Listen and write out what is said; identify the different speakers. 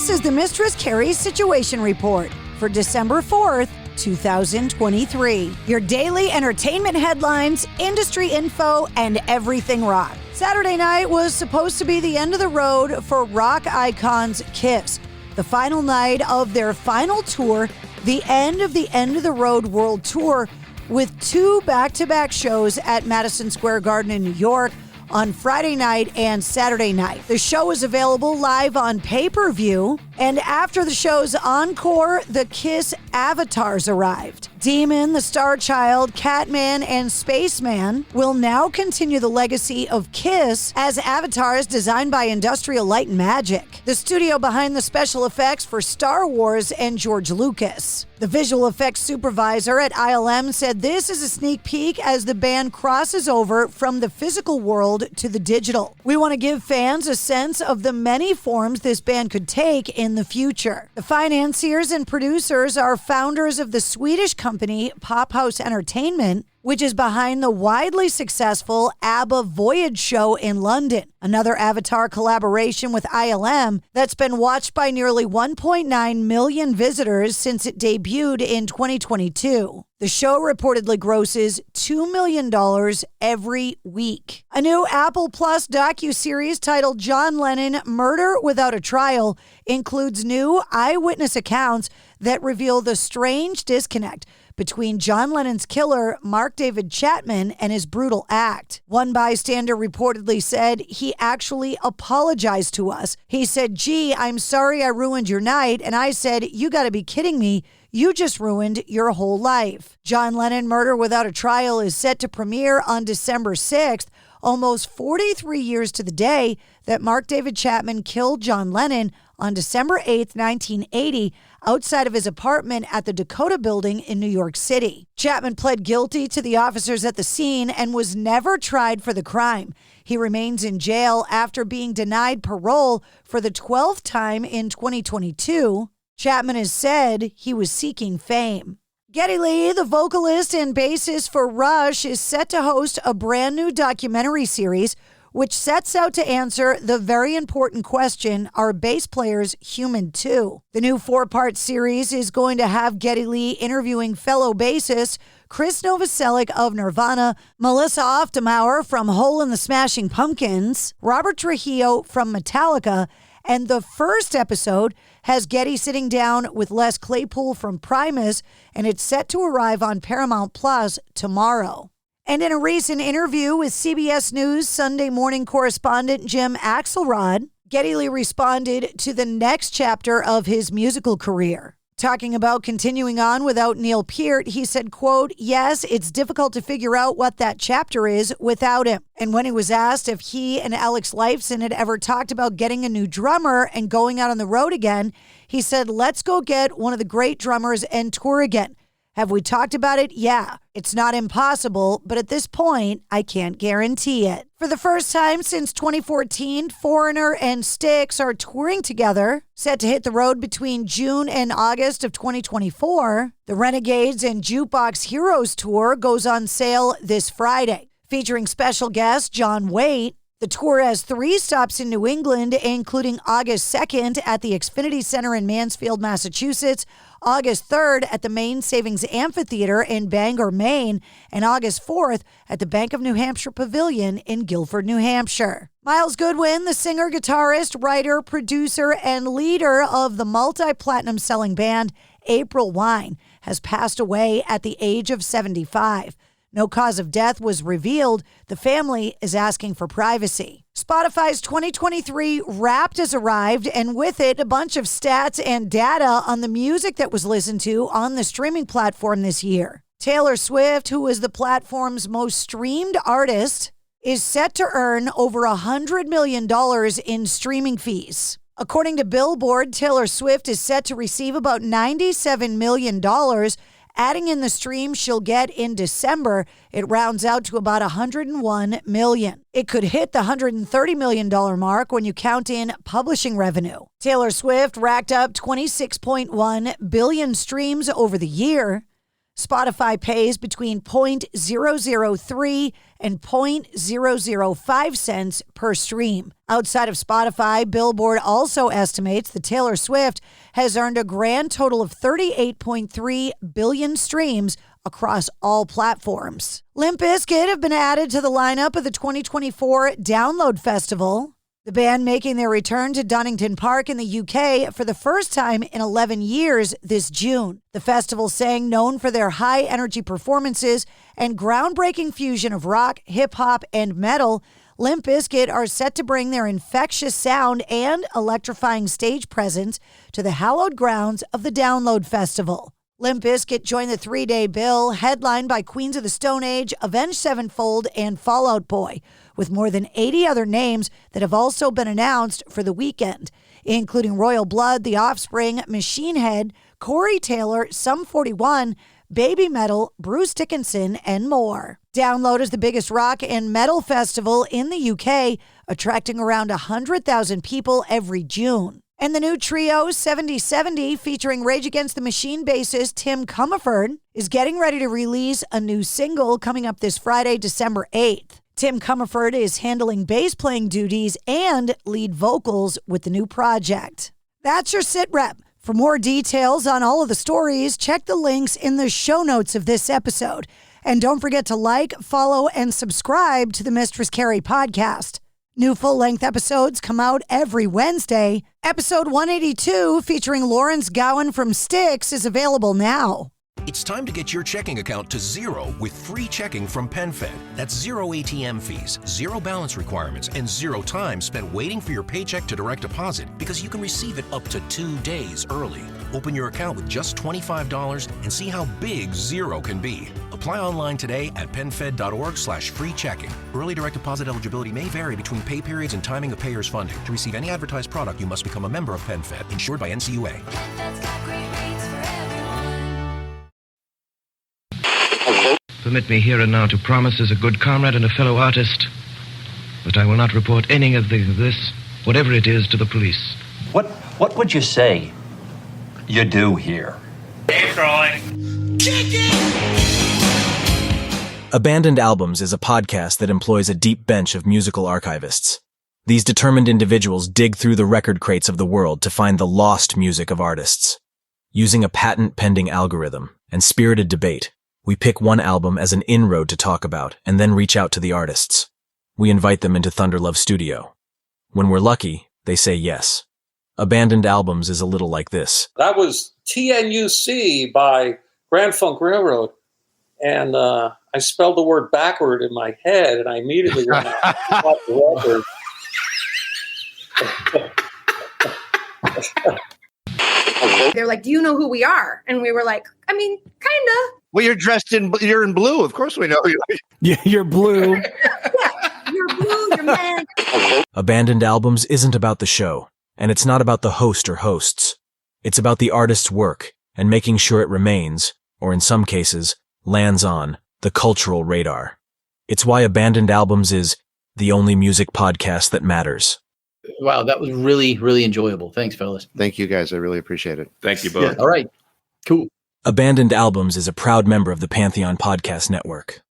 Speaker 1: This is the Mistress Carrie Situation Report for December 4th, 2023. Your daily entertainment headlines, industry info, and everything rock. Saturday night was supposed to be the end of the road for rock icons Kiss. The final night of their final tour, the end of the road world tour, with two back-to-back shows at Madison Square Garden in New York on Friday night and Saturday night. The show is available live on pay-per-view, and after the show's encore, the Kiss avatars arrived. Demon, the Star Child, Catman, and Spaceman will now continue the legacy of Kiss as avatars designed by Industrial Light and Magic, the studio behind the special effects for Star Wars and George Lucas. The visual effects supervisor at ILM said this is a sneak peek as the band crosses over from the physical world to the digital. We want to give fans a sense of the many forms this band could take in the future. The financiers and producers are founders of the Swedish company Pop House Entertainment, which is behind the widely successful ABBA Voyage show in London, another Avatar collaboration with ILM that's been watched by nearly 1.9 million visitors since it debuted in 2022. The show reportedly grosses $2 million every week. A new Apple Plus docuseries titled John Lennon, Murder Without a Trial includes new eyewitness accounts that reveal the strange disconnect between John Lennon's killer, Mark David Chapman, and his brutal act. One bystander reportedly said he actually apologized to us. He said, "Gee, I'm sorry I ruined your night." And I said, "You got to be kidding me. You just ruined your whole life." John Lennon, Murder Without a Trial is set to premiere on December 6th, almost 43 years to the day that Mark David Chapman killed John Lennon on December 8th, 1980, outside of his apartment at the Dakota Building in New York City. Chapman pled guilty to the officers at the scene and was never tried for the crime. He remains in jail after being denied parole for the 12th time in 2022. Chapman has said he was seeking fame. Geddy Lee, the vocalist and bassist for Rush, is set to host a brand new documentary series which sets out to answer the very important question, are bass players human too? The new 4-part series is going to have Geddy Lee interviewing fellow bassists Chris Novoselic of Nirvana, Melissa Oftemauer from Hole in the Smashing Pumpkins, Robert Trujillo from Metallica, and the first episode has Geddy sitting down with Les Claypool from Primus, and it's set to arrive on Paramount Plus tomorrow. And in a recent interview with CBS News Sunday morning correspondent Jim Axelrod, Geddy Lee responded to the next chapter of his musical career. Talking about continuing on without Neil Peart, he said, quote, "Yes, it's difficult to figure out what that chapter is without him." And when he was asked if he and Alex Lifeson had ever talked about getting a new drummer and going out on the road again, he said, "Let's go get one of the great drummers and tour again. Have we talked about it? Yeah. It's not impossible, but at this point, I can't guarantee it." For the first time since 2014, Foreigner and Styx are touring together, set to hit the road between June and August of 2024. The Renegades and Jukebox Heroes tour goes on sale this Friday, featuring special guest John Waite. The tour has 3 stops in New England, including August 2nd at the Xfinity Center in Mansfield, Massachusetts, August 3rd at the Maine Savings Amphitheater in Bangor, Maine, and August 4th at the Bank of New Hampshire Pavilion in Guilford, New Hampshire. Miles Goodwin, the singer, guitarist, writer, producer, and leader of the multi-platinum selling band April Wine, has passed away at the age of 75. No cause of death was revealed. The family is asking for privacy. Spotify's 2023 Wrapped has arrived, and with it, a bunch of stats and data on the music that was listened to on the streaming platform this year. Taylor Swift, who is the platform's most streamed artist, is set to earn over $100 million in streaming fees. According to Billboard, Taylor Swift is set to receive about $97 million. Adding in the stream she'll get in December, it rounds out to about $101 million. It could hit the $130 million mark when you count in publishing revenue. Taylor Swift racked up 26.1 billion streams over the year. Spotify pays between .003 and .005 cents per stream. Outside of Spotify, Billboard also estimates that Taylor Swift has earned a grand total of 38.3 billion streams across all platforms. Limp Bizkit have been added to the lineup of the 2024 Download Festival. The band making their return to Donington Park in the UK for the first time in 11 years this June. The festival sang known for their high-energy performances and groundbreaking fusion of rock, hip-hop, and metal. Limp Bizkit are set to bring their infectious sound and electrifying stage presence to the hallowed grounds of the Download Festival. Limp Bizkit joined the three-day bill, headlined by Queens of the Stone Age, Avenged Sevenfold, and Fall Out Boy, with more than 80 other names that have also been announced for the weekend, including Royal Blood, The Offspring, Machine Head, Corey Taylor, Sum 41, Baby Metal, Bruce Dickinson, and more. Download is the biggest rock and metal festival in the UK, attracting around 100,000 people every June. And the new trio 7070, featuring Rage Against the Machine bassist Tim Comerford, is getting ready to release a new single coming up this Friday, December 8th. Tim Comerford is handling bass playing duties and lead vocals with the new project. That's your sit rep. For more details on all of the stories, check the links in the show notes of this episode. And don't forget to like, follow, and subscribe to the Mistress Carrie Podcast. New full-length episodes come out every Wednesday. Episode 182, featuring Lawrence Gowan from Styx, is available now.
Speaker 2: It's time to get your checking account to zero with free checking from PenFed. That's zero ATM fees, zero balance requirements, and zero time spent waiting for your paycheck to direct deposit because you can receive it up to 2 days early. Open your account with just $25 and see how big zero can be. Apply online today at PenFed.org/free checking. Early direct deposit eligibility may vary between pay periods and timing of payers' funding. To receive any advertised product, you must become a member of PenFed, insured by NCUA.
Speaker 3: Permit me here and now to promise as a good comrade and a fellow artist that I will not report any of this, whatever it is, to the police.
Speaker 4: What would you say you do here?
Speaker 5: Abandoned Albums is a podcast that employs a deep bench of musical archivists. These determined individuals dig through the record crates of the world to find the lost music of artists. Using a patent-pending algorithm and spirited debate, we pick one album as an inroad to talk about and then reach out to the artists. We invite them into Thunderlove Studio. When we're lucky, they say yes. Abandoned Albums is a little like this.
Speaker 6: That was TNUC by Grand Funk Railroad. And I spelled the word backward in my head, and I immediately went out and bought the record.
Speaker 7: They're like, do you know who we are? And we were like, I mean, kind of.
Speaker 8: Well, you're in blue. Of course we know you.
Speaker 9: Yeah, you're blue.
Speaker 7: Yeah, you're blue, you're man.
Speaker 5: Abandoned Albums isn't about the show, and it's not about the host or hosts. It's about the artist's work and making sure it remains, or in some cases, lands on, the cultural radar. It's why Abandoned Albums is the only music podcast that matters.
Speaker 10: Wow, that was really, really enjoyable. Thanks, fellas.
Speaker 8: Thank you, guys. I really appreciate it.
Speaker 11: Thank you both.
Speaker 10: Yeah. All right, cool.
Speaker 5: Abandoned Albums is a proud member of the Pantheon Podcast Network.